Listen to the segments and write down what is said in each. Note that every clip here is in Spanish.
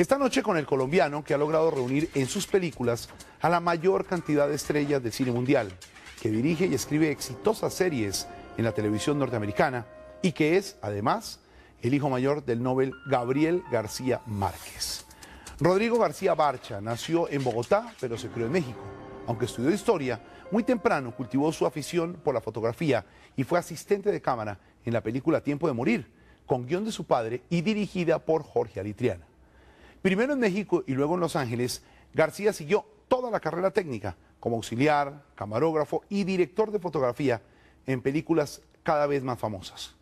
Esta noche con el colombiano que ha logrado reunir en sus películas a la mayor cantidad de estrellas del cine mundial, que dirige y escribe exitosas series en la televisión norteamericana y que es, además, el hijo mayor del Nobel Gabriel García Márquez. Rodrigo García Barcha nació en Bogotá, pero se crió en México. Aunque estudió historia, muy temprano cultivó su afición por la fotografía y fue asistente de cámara en la película Tiempo de Morir, con guión de su padre y dirigida por Jorge Alitriana. Primero en México y luego en Los Ángeles, García siguió toda la carrera técnica como auxiliar, camarógrafo y director de fotografía en películas cada vez más famosas.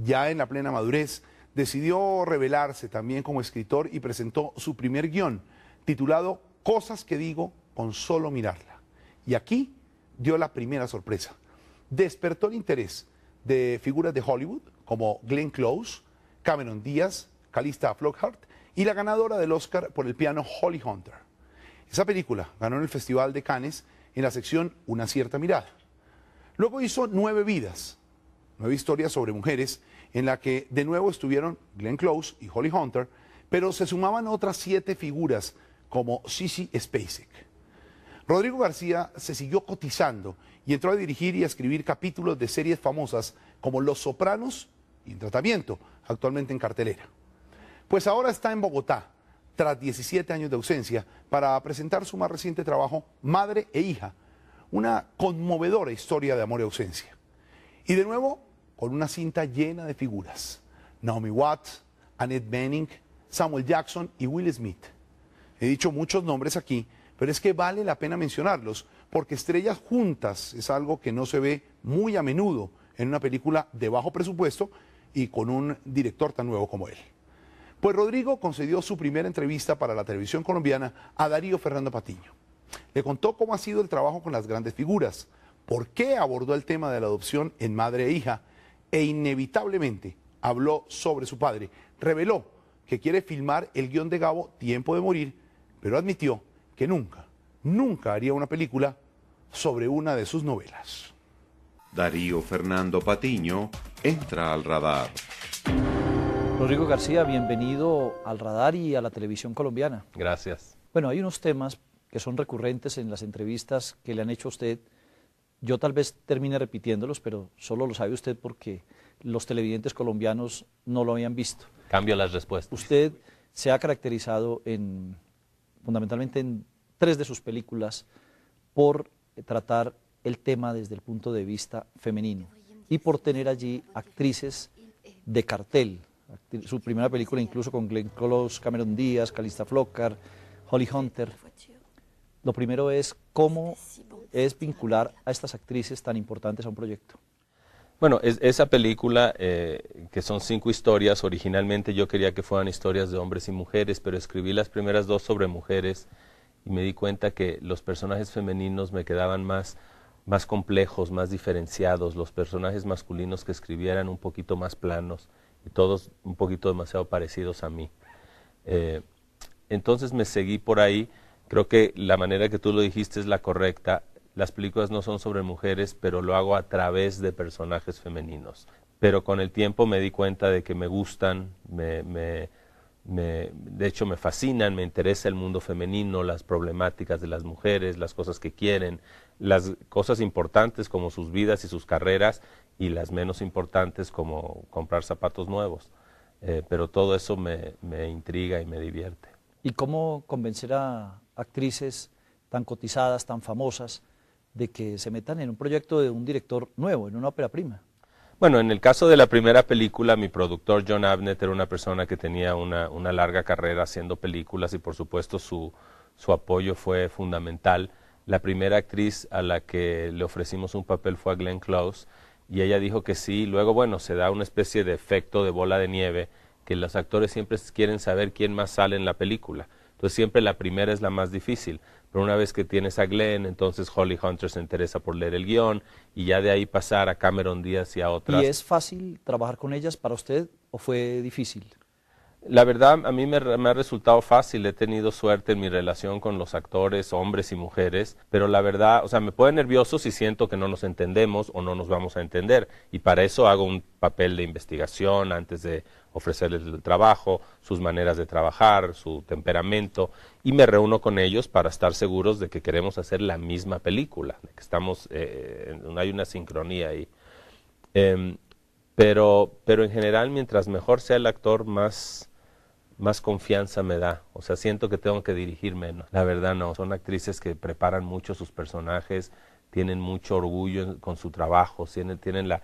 Ya en la plena madurez, decidió revelarse también como escritor y presentó su primer guión, titulado Cosas que digo con solo mirarla. Y aquí dio la primera sorpresa. Despertó el interés de figuras de Hollywood como Glenn Close, Cameron Díaz, Calista Flockhart y la ganadora del Oscar por el piano Holly Hunter. Esa película ganó en el Festival de Cannes en la sección Una cierta mirada. Luego hizo 9 vidas, 9 historias sobre mujeres, en la que de nuevo estuvieron Glenn Close y Holly Hunter, pero se sumaban otras 7 figuras como Sissy Spacek. Rodrigo García se siguió cotizando y entró a dirigir y a escribir capítulos de series famosas como Los Sopranos y En Tratamiento, actualmente en cartelera. Pues ahora está en Bogotá, tras 17 años de ausencia, para presentar su más reciente trabajo, Madre e Hija, una conmovedora historia de amor y ausencia. Y de nuevo, con una cinta llena de figuras: Naomi Watts, Annette Bening, Samuel Jackson y Will Smith. He dicho muchos nombres aquí, pero es que vale la pena mencionarlos, porque estrellas juntas es algo que no se ve muy a menudo en una película de bajo presupuesto y con un director tan nuevo como él. Pues Rodrigo concedió su primera entrevista para la televisión colombiana a Darío Fernando Patiño. Le contó cómo ha sido el trabajo con las grandes figuras, por qué abordó el tema de la adopción en Madre e Hija, e inevitablemente habló sobre su padre. Reveló que quiere filmar el guión de Gabo Tiempo de Morir, pero admitió que nunca haría una película sobre una de sus novelas. Darío Fernando Patiño entra al radar. Rodrigo García, bienvenido al radar y a la televisión colombiana. Gracias. Bueno, hay unos temas que son recurrentes en las entrevistas que le han hecho a usted. Yo tal vez termine repitiéndolos, pero solo lo sabe usted porque los televidentes colombianos no lo habían visto. Cambio las respuestas. Usted se ha caracterizado fundamentalmente en 3 de sus películas por tratar el tema desde el punto de vista femenino y por tener allí actrices de cartel. Su primera película incluso con Glenn Close, Cameron Díaz, Calista Flockhart, Holly Hunter. Lo primero es cómo es vincular a estas actrices tan importantes a un proyecto. Bueno, esa película, que son 5 historias, originalmente yo quería que fueran historias de hombres y mujeres, pero escribí las primeras 2 sobre mujeres y me di cuenta que los personajes femeninos me quedaban más complejos, más diferenciados, los personajes masculinos que escribieran un poquito más planos y todos un poquito demasiado parecidos a mí. Entonces me seguí por ahí. Creo que la manera que tú lo dijiste es la correcta. Las películas no son sobre mujeres, pero lo hago a través de personajes femeninos. Pero con el tiempo me di cuenta de que me gustan, de hecho me fascinan, me interesa el mundo femenino, las problemáticas de las mujeres, las cosas que quieren, las cosas importantes como sus vidas y sus carreras, y las menos importantes como comprar zapatos nuevos. Pero todo eso me intriga y me divierte. ¿Y cómo convencer a actrices tan cotizadas, tan famosas, de que se metan en un proyecto de un director nuevo, en una ópera prima? Bueno, en el caso de la primera película, mi productor John Abnett era una persona que tenía una larga carrera haciendo películas y por supuesto su apoyo fue fundamental. La primera actriz a la que le ofrecimos un papel fue a Glenn Close y ella dijo que sí. Luego, bueno, se da una especie de efecto de bola de nieve, que los actores siempre quieren saber quién más sale en la película. Entonces siempre la primera es la más difícil, pero una vez que tienes a Glenn, entonces Holly Hunter se interesa por leer el guión y ya de ahí pasar a Cameron Díaz y a otras. ¿Y es fácil trabajar con ellas para usted o fue difícil? La verdad, a mí me ha resultado fácil, he tenido suerte en mi relación con los actores, hombres y mujeres, pero la verdad, o sea, me pone nervioso si siento que no nos entendemos o no nos vamos a entender, y para eso hago un papel de investigación antes de ofrecerles el trabajo, sus maneras de trabajar, su temperamento, y me reúno con ellos para estar seguros de que queremos hacer la misma película, de que estamos, hay una sincronía ahí. Pero en general, mientras mejor sea el actor, más confianza me da, o sea, siento que tengo que dirigir menos. La verdad no, son actrices que preparan mucho sus personajes, tienen mucho orgullo con su trabajo, tienen la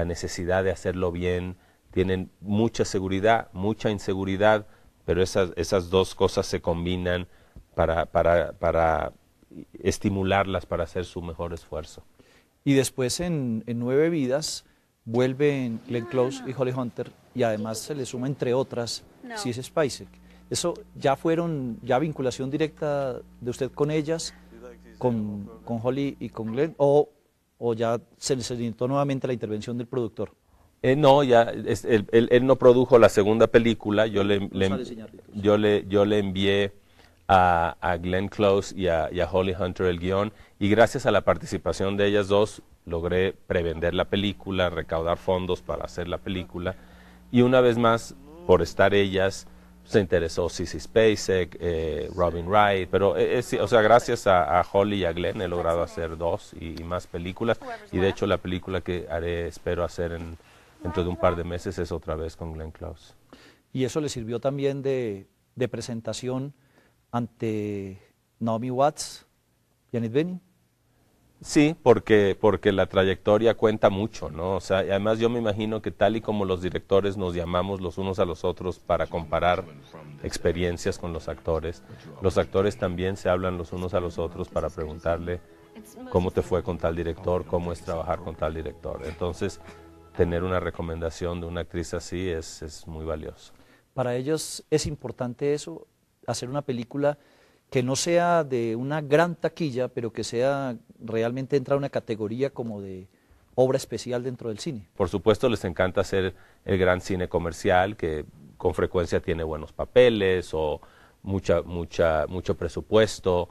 necesidad de hacerlo bien, tienen mucha seguridad, mucha inseguridad, pero esas dos cosas se combinan para estimularlas para hacer su mejor esfuerzo. Y después en 9 vidas vuelven Glenn Close y Holly Hunter, y además se le suma, entre otras, Sissy Spacek. ¿Eso ya vinculación directa de usted con ellas, con Holly y con Glenn, o ya se necesitó nuevamente la intervención del productor? No, él no produjo la segunda película, yo le envié a Glenn Close y a Holly Hunter el guión, y gracias a la participación de ellas dos logré prevender la película, recaudar fondos para hacer la película, y una vez más, por estar ellas, se interesó Sissy Spacek, Robin Wright, pero o sea, gracias a Holly y a Glenn he logrado hacer 2 y más películas, y de hecho la película que espero hacer dentro de un par de meses es otra vez con Glenn Close. ¿Y eso le sirvió también de presentación ante Naomi Watts y Annette Bening? Sí, porque la trayectoria cuenta mucho, ¿no? O sea, y además yo me imagino que tal y como los directores nos llamamos los unos a los otros para comparar experiencias con los actores también se hablan los unos a los otros para preguntarle cómo te fue con tal director, cómo es trabajar con tal director. Entonces, tener una recomendación de una actriz así es muy valioso. Para ellos es importante eso, hacer una película que no sea de una gran taquilla, pero que sea realmente entra a una categoría como de obra especial dentro del cine. Por supuesto les encanta hacer el gran cine comercial, que con frecuencia tiene buenos papeles o mucho presupuesto,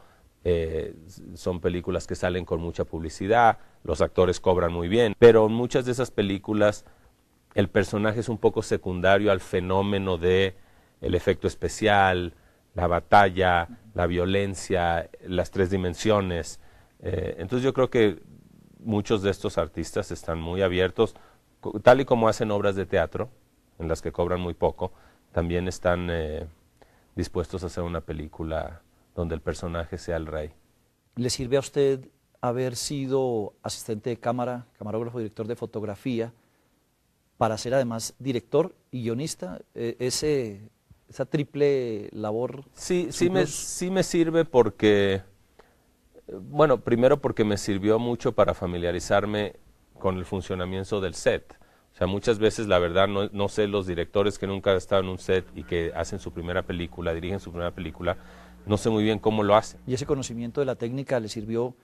son películas que salen con mucha publicidad, los actores cobran muy bien, pero en muchas de esas películas el personaje es un poco secundario al fenómeno de el efecto especial, la batalla, la violencia, las 3 dimensiones. Entonces yo creo que muchos de estos artistas están muy abiertos, tal y como hacen obras de teatro, en las que cobran muy poco, también están dispuestos a hacer una película donde el personaje sea el rey. ¿Le sirve a usted haber sido asistente de cámara, camarógrafo, director de fotografía, para ser además director y guionista? Esa triple labor. Sí me sirve porque, bueno, primero porque me sirvió mucho para familiarizarme con el funcionamiento del set. O sea, muchas veces, la verdad, no sé, los directores que nunca han estado en un set y que hacen su primera película, dirigen su primera película, no sé muy bien cómo lo hacen. ¿Y ese conocimiento de la técnica le sirvió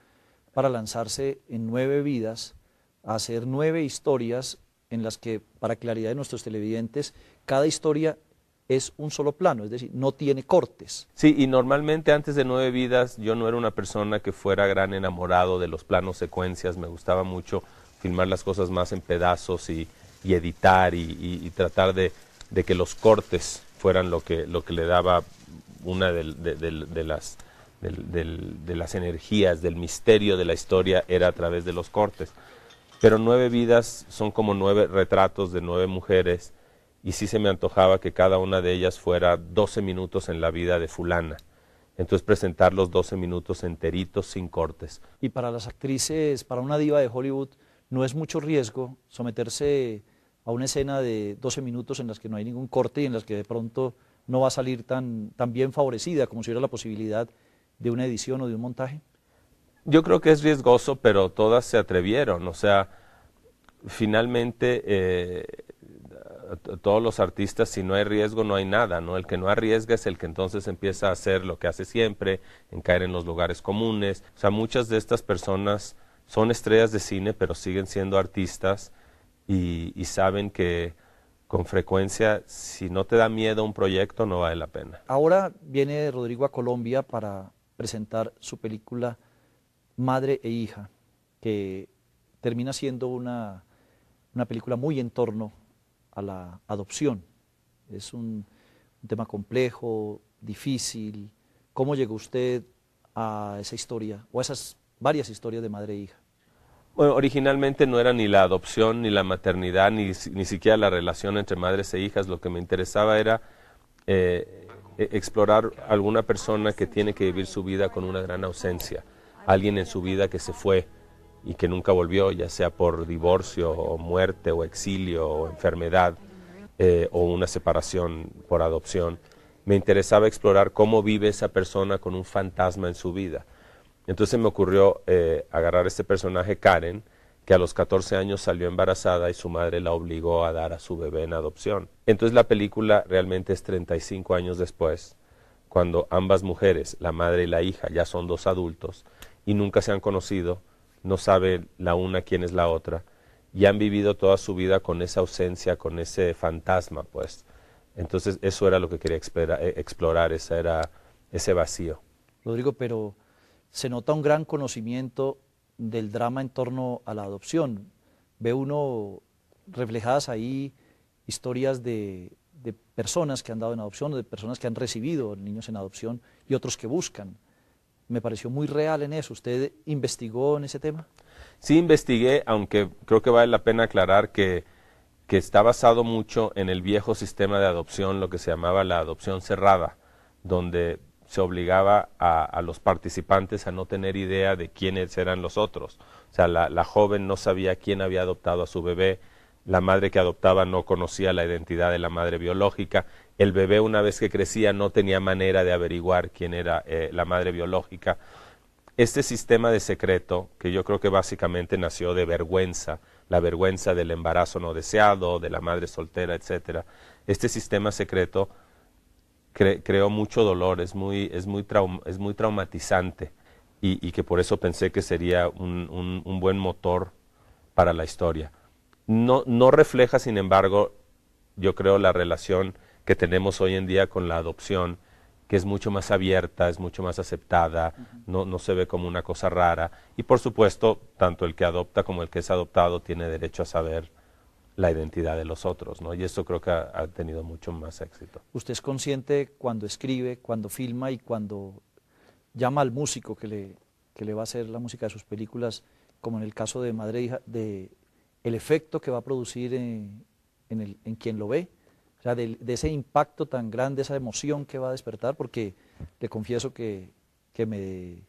para lanzarse en 9 vidas, a hacer 9 historias en las que, para claridad de nuestros televidentes, cada historia es un solo plano, es decir, no tiene cortes? Sí, y normalmente antes de 9 vidas yo no era una persona que fuera gran enamorado de los planos secuencias, me gustaba mucho filmar las cosas más en pedazos y editar y tratar de que los cortes fueran lo que le daba una de las energías, del misterio de la historia, era a través de los cortes. Pero 9 vidas son como 9 retratos de 9 mujeres, y sí se me antojaba que cada una de ellas fuera 12 minutos en la vida de fulana. Entonces presentar los 12 minutos enteritos sin cortes. Y para las actrices, para una diva de Hollywood, no es mucho riesgo someterse a una escena de 12 minutos en las que no hay ningún corte y en las que de pronto no va a salir tan bien favorecida como si hubiera la posibilidad de una edición o de un montaje. Yo creo que es riesgoso, pero todas se atrevieron. O sea, finalmente todos los artistas, si no hay riesgo no hay nada, ¿no? El que no arriesga es el que entonces empieza a hacer lo que hace siempre, en caer en los lugares comunes. O sea, muchas de estas personas son estrellas de cine, pero siguen siendo artistas y saben que con frecuencia, si no te da miedo un proyecto, no vale la pena. Ahora viene Rodrigo a Colombia para presentar su película Madre e Hija, que termina siendo una película muy en torno a la adopción. Es un tema complejo, difícil. ¿Cómo llegó usted a esa historia, o a esas varias historias de madre e hija? Bueno, originalmente no era ni la adopción, ni la maternidad, ni siquiera la relación entre madres e hijas. Lo que me interesaba era explorar alguna persona que tiene que vivir su vida con una gran ausencia. Alguien en su vida que se fue y que nunca volvió, ya sea por divorcio, o muerte, o exilio, o enfermedad, o una separación por adopción. Me interesaba explorar cómo vive esa persona con un fantasma en su vida. Entonces me ocurrió agarrar este personaje, Karen, que a los 14 años salió embarazada y su madre la obligó a dar a su bebé en adopción. Entonces la película realmente es 35 años después, cuando ambas mujeres, la madre y la hija, ya son dos adultos y nunca se han conocido, no sabe la una quién es la otra, y han vivido toda su vida con esa ausencia, con ese fantasma, pues. Entonces eso era lo que quería explorar, ese vacío. Rodrigo, pero se nota un gran conocimiento del drama en torno a la adopción. Ve uno reflejadas ahí historias de personas que han dado en adopción, o de personas que han recibido niños en adopción y otros que buscan. Me pareció muy real en eso. ¿Usted investigó en ese tema? Sí, investigué, aunque creo que vale la pena aclarar que está basado mucho en el viejo sistema de adopción, lo que se llamaba la adopción cerrada, donde se obligaba a los participantes a no tener idea de quiénes eran los otros. O sea, la joven no sabía quién había adoptado a su bebé, la madre que adoptaba no conocía la identidad de la madre biológica, el bebé una vez que crecía no tenía manera de averiguar quién era la madre biológica. Este sistema de secreto, que yo creo que básicamente nació de vergüenza, la vergüenza del embarazo no deseado, de la madre soltera, etcétera. Este sistema secreto creó mucho dolor, es muy traumatizante y que por eso pensé que sería un buen motor para la historia. No refleja, sin embargo, yo creo la relación que tenemos hoy en día con la adopción, que es mucho más abierta, es mucho más aceptada, no se ve como una cosa rara. Y por supuesto, tanto el que adopta como el que es adoptado tiene derecho a saber la identidad de los otros, ¿no? Y eso creo que ha tenido mucho más éxito. ¿Usted es consciente cuando escribe, cuando filma y cuando llama al músico que le va a hacer la música de sus películas, como en el caso de Madre e Hija, de el efecto que va a producir en quien lo ve? O sea, de ese impacto tan grande, esa emoción que va a despertar, porque le confieso que me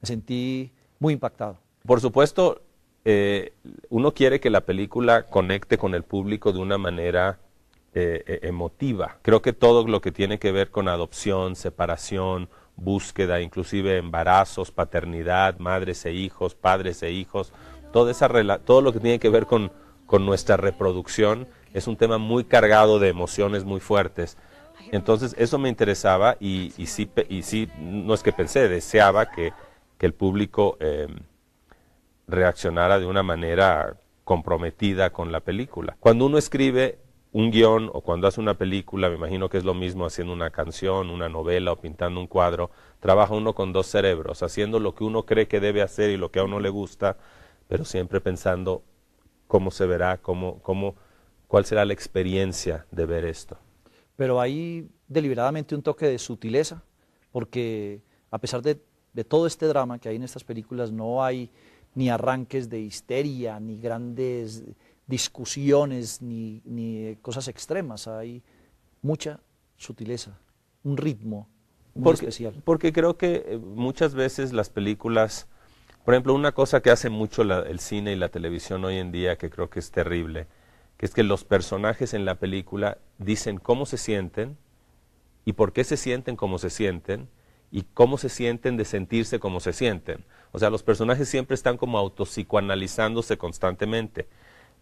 sentí muy impactado. Por supuesto, uno quiere que la película conecte con el público de una manera emotiva. Creo que todo lo que tiene que ver con adopción, separación, búsqueda, inclusive embarazos, paternidad, madres e hijos, padres e hijos, todo lo que tiene que ver con nuestra reproducción, es un tema muy cargado de emociones muy fuertes. Entonces eso me interesaba y sí, no es que pensé, deseaba que el público reaccionara de una manera comprometida con la película. Cuando uno escribe un guión o cuando hace una película, me imagino que es lo mismo haciendo una canción, una novela o pintando un cuadro, trabaja uno con dos cerebros, haciendo lo que uno cree que debe hacer y lo que a uno le gusta, pero siempre pensando cómo se verá, cuál será la experiencia de ver esto. Pero hay deliberadamente un toque de sutileza, porque a pesar de todo este drama que hay en estas películas, no hay ni arranques de histeria, ni grandes discusiones, ni cosas extremas. Hay mucha sutileza, un ritmo muy especial. Porque creo que muchas veces las películas, por ejemplo, una cosa que hace mucho el cine y la televisión hoy en día, que creo que es terrible, que es que los personajes en la película dicen cómo se sienten y por qué se sienten como se sienten y cómo se sienten de sentirse como se sienten. O sea, los personajes siempre están como autopsicoanalizándose constantemente.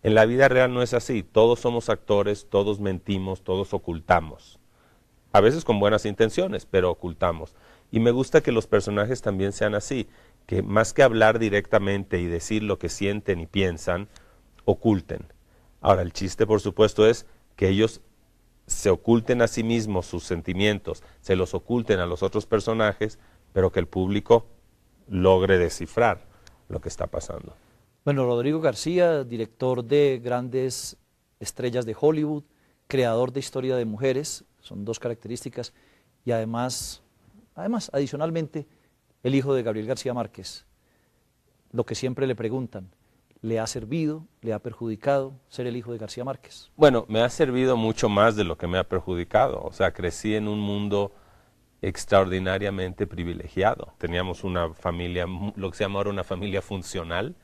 En la vida real no es así. Todos somos actores, todos mentimos, todos ocultamos. A veces con buenas intenciones, pero ocultamos. Y me gusta que los personajes también sean así, que más que hablar directamente y decir lo que sienten y piensan, oculten. Ahora, el chiste, por supuesto, es que ellos se oculten a sí mismos sus sentimientos, se los oculten a los otros personajes, pero que el público logre descifrar lo que está pasando. Bueno, Rodrigo García, director de grandes estrellas de Hollywood, creador de historia de mujeres, son dos características, y además, adicionalmente, el hijo de Gabriel García Márquez. Lo que siempre le preguntan, ¿le ha servido, le ha perjudicado ser el hijo de García Márquez? Bueno, me ha servido mucho más de lo que me ha perjudicado. O sea, crecí en un mundo extraordinariamente privilegiado. Teníamos una familia, lo que se llama ahora una familia funcional.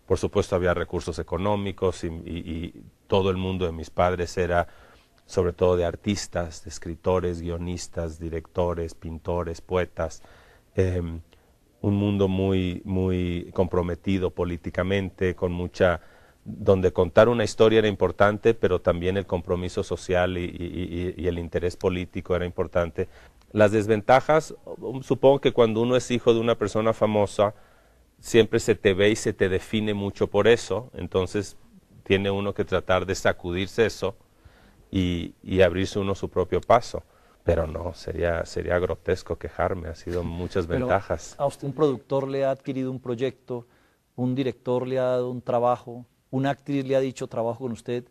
Por supuesto había recursos económicos y todo el mundo de mis padres era sobre todo de artistas, de escritores, guionistas, directores, pintores, poetas. Un mundo muy comprometido políticamente, con donde contar una historia era importante, pero también el compromiso social y el interés político era importante. Las desventajas, supongo que cuando uno es hijo de una persona famosa, siempre se te ve y se te define mucho por eso, entonces tiene uno que tratar de sacudirse eso y abrirse uno su propio paso. Pero no, sería grotesco quejarme, ha sido muchas ventajas. ¿A usted un productor le ha adquirido un proyecto, un director le ha dado un trabajo, una actriz le ha dicho trabajo con usted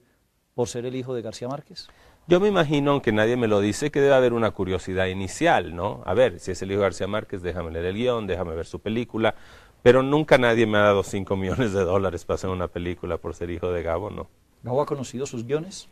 por ser el hijo de García Márquez? Yo me imagino, aunque nadie me lo dice, que debe haber una curiosidad inicial, ¿no? A ver, si es el hijo de García Márquez, déjame leer el guión, déjame ver su película, pero nunca nadie me ha dado $5 millones para hacer una película por ser hijo de Gabo, ¿no? ¿Gabo ha conocido sus guiones?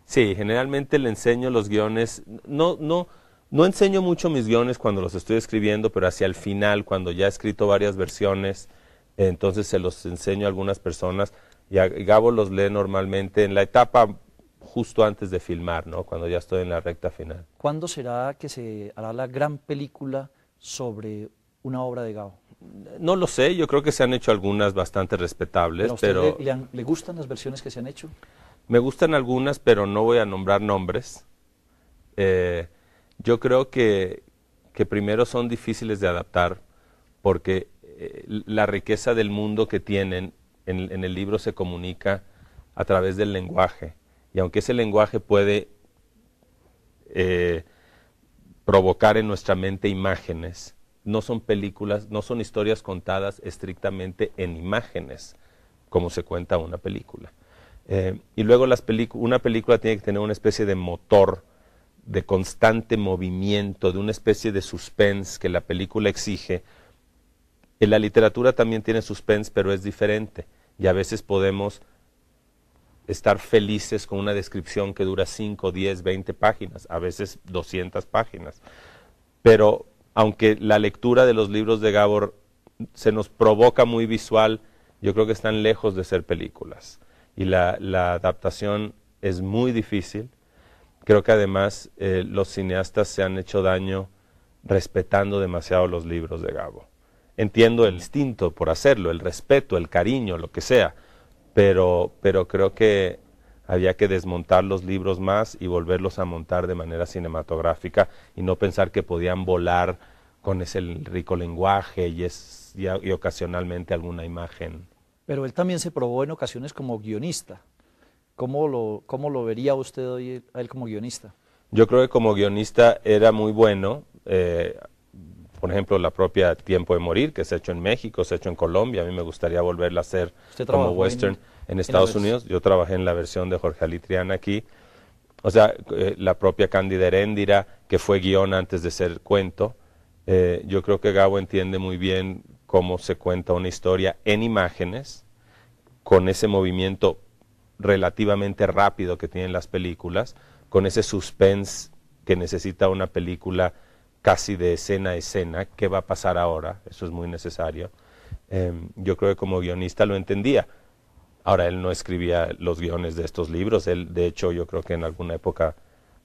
Sí, generalmente le enseño los guiones, no enseño mucho mis guiones cuando los estoy escribiendo, pero hacia el final, cuando ya he escrito varias versiones, entonces se los enseño a algunas personas y Gabo los lee normalmente en la etapa justo antes de filmar, ¿no? Cuando ya estoy en la recta final. ¿Cuándo será que se hará la gran película sobre una obra de Gabo? No lo sé, yo creo que se han hecho algunas bastante respetables, ¿Pero a usted le gustan las versiones que se han hecho? Me gustan algunas, pero no voy a nombrar nombres. Yo creo que primero son difíciles de adaptar porque la riqueza del mundo que tienen en el libro se comunica a través del lenguaje. Y aunque ese lenguaje puede provocar en nuestra mente imágenes, no son películas, no son historias contadas estrictamente en imágenes, como se cuenta una película. Y luego una película tiene que tener una especie de motor, de constante movimiento, de una especie de suspense que la película exige. En la literatura también tiene suspense, pero es diferente. Y a veces podemos estar felices con una descripción que dura 5, 10, 20 páginas, a veces 200 páginas. Pero aunque la lectura de los libros de Gabor se nos provoca muy visual, yo creo que están lejos de ser películas. Y la adaptación es muy difícil. Creo que además los cineastas se han hecho daño respetando demasiado los libros de Gabo. Entiendo el instinto por hacerlo, el respeto, el cariño, lo que sea, pero creo que había que desmontar los libros más y volverlos a montar de manera cinematográfica y no pensar que podían volar con ese rico lenguaje y ocasionalmente alguna imagen. Pero él también se probó en ocasiones como guionista. ¿Cómo lo vería usted hoy a él como guionista? Yo creo que como guionista era muy bueno. Por ejemplo, la propia Tiempo de Morir, que se ha hecho en México, se ha hecho en Colombia. A mí me gustaría volverla a hacer como western en Estados Unidos. Yo trabajé en la versión de Jorge Alitrián aquí. O sea, la propia Cándida Heréndira, que fue guión antes de ser cuento. Yo creo que Gabo entiende muy bien cómo se cuenta una historia en imágenes, con ese movimiento relativamente rápido que tienen las películas, con ese suspense que necesita una película casi de escena a escena. ¿Qué va a pasar ahora? Eso es muy necesario. Yo creo que como guionista lo entendía. Ahora, él no escribía los guiones de estos libros. Él, de hecho, yo creo que en alguna época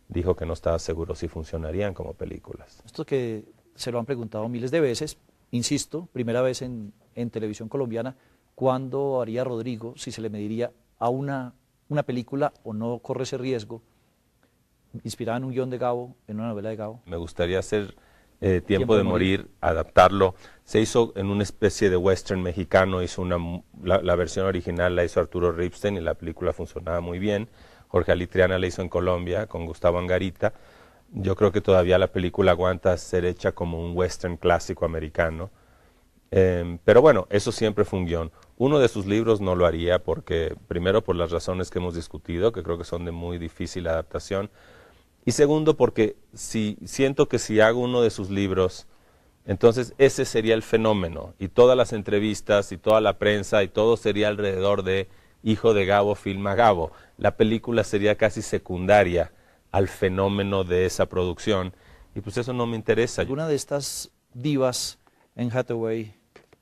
dijo que no estaba seguro si funcionarían como películas. Esto que se lo han preguntado miles de veces, insisto, primera vez en televisión colombiana, ¿cuándo haría Rodrigo, si se le mediría a una película o no corre ese riesgo, inspirada en un guión de Gabo, en una novela de Gabo? Me gustaría hacer Tiempo de Morir, adaptarlo. Se hizo en una especie de western mexicano, hizo la versión original la hizo Arturo Ripstein y la película funcionaba muy bien. Jorge Alitriana la hizo en Colombia con Gustavo Angarita. Yo creo que todavía la película aguanta ser hecha como un western clásico americano. Pero bueno, eso siempre fue un guión. Uno de sus libros no lo haría porque, primero, por las razones que hemos discutido, que creo que son de muy difícil adaptación, y segundo, porque siento que si hago uno de sus libros, entonces ese sería el fenómeno, y todas las entrevistas, y toda la prensa, y todo sería alrededor de Hijo de Gabo filma Gabo. La película sería casi secundaria al fenómeno de esa producción, y pues eso no me interesa. ¿Alguna de estas divas, Anne Hathaway,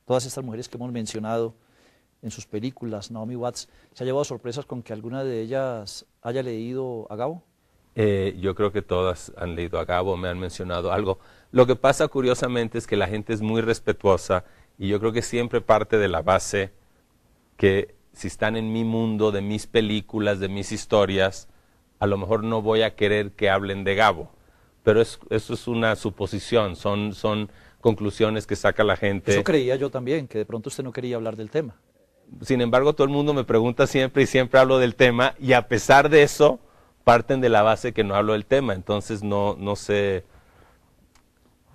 todas estas mujeres que hemos mencionado en sus películas, Naomi Watts, se ha llevado sorpresas con que alguna de ellas haya leído a Gabo? Yo creo que todas han leído a Gabo, me han mencionado algo. Lo que pasa curiosamente es que la gente es muy respetuosa y yo creo que siempre parte de la base que si están en mi mundo, de mis películas, de mis historias, a lo mejor no voy a querer que hablen de Gabo. Pero eso es una suposición, son conclusiones que saca la gente. Eso creía yo también, que de pronto usted no quería hablar del tema. Sin embargo, todo el mundo me pregunta siempre y siempre hablo del tema y a pesar de eso, parten de la base que no hablo del tema. Entonces no sé.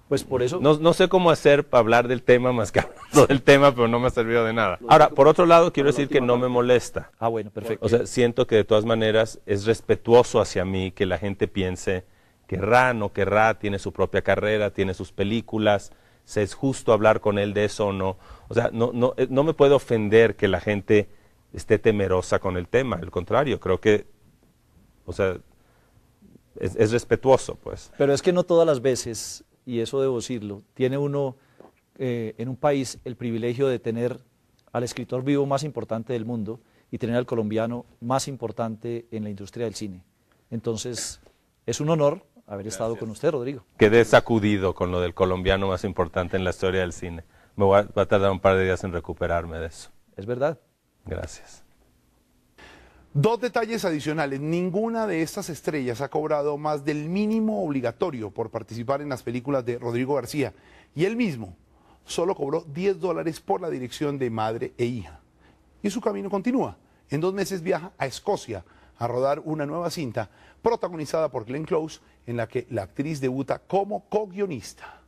Pues por eso. No sé cómo hacer para hablar del tema más que hablando del tema, pero no me ha servido de nada. Ahora, por otro lado, quiero decir que no me molesta. Ah, bueno, perfecto. O sea, siento que de todas maneras es respetuoso hacia mí que la gente piense querrá, no querrá, tiene su propia carrera, tiene sus películas, se es justo hablar con él de eso o no. O sea, no me puede ofender que la gente esté temerosa con el tema, al contrario, creo que, o sea, es respetuoso, pues. Pero es que no todas las veces, y eso debo decirlo, tiene uno en un país el privilegio de tener al escritor vivo más importante del mundo y tener al colombiano más importante en la industria del cine. Entonces, es un honor haber estado con usted, Rodrigo. Quedé sacudido con lo del colombiano más importante en la historia del cine. Va a tardar un par de días en recuperarme de eso. ¿Es verdad? Gracias. Dos detalles adicionales. Ninguna de estas estrellas ha cobrado más del mínimo obligatorio por participar en las películas de Rodrigo García. Y él mismo solo cobró $10 por la dirección de Madre e Hija. Y su camino continúa. En 2 meses viaja a Escocia a rodar una nueva cinta protagonizada por Glenn Close, en la que la actriz debuta como co-guionista.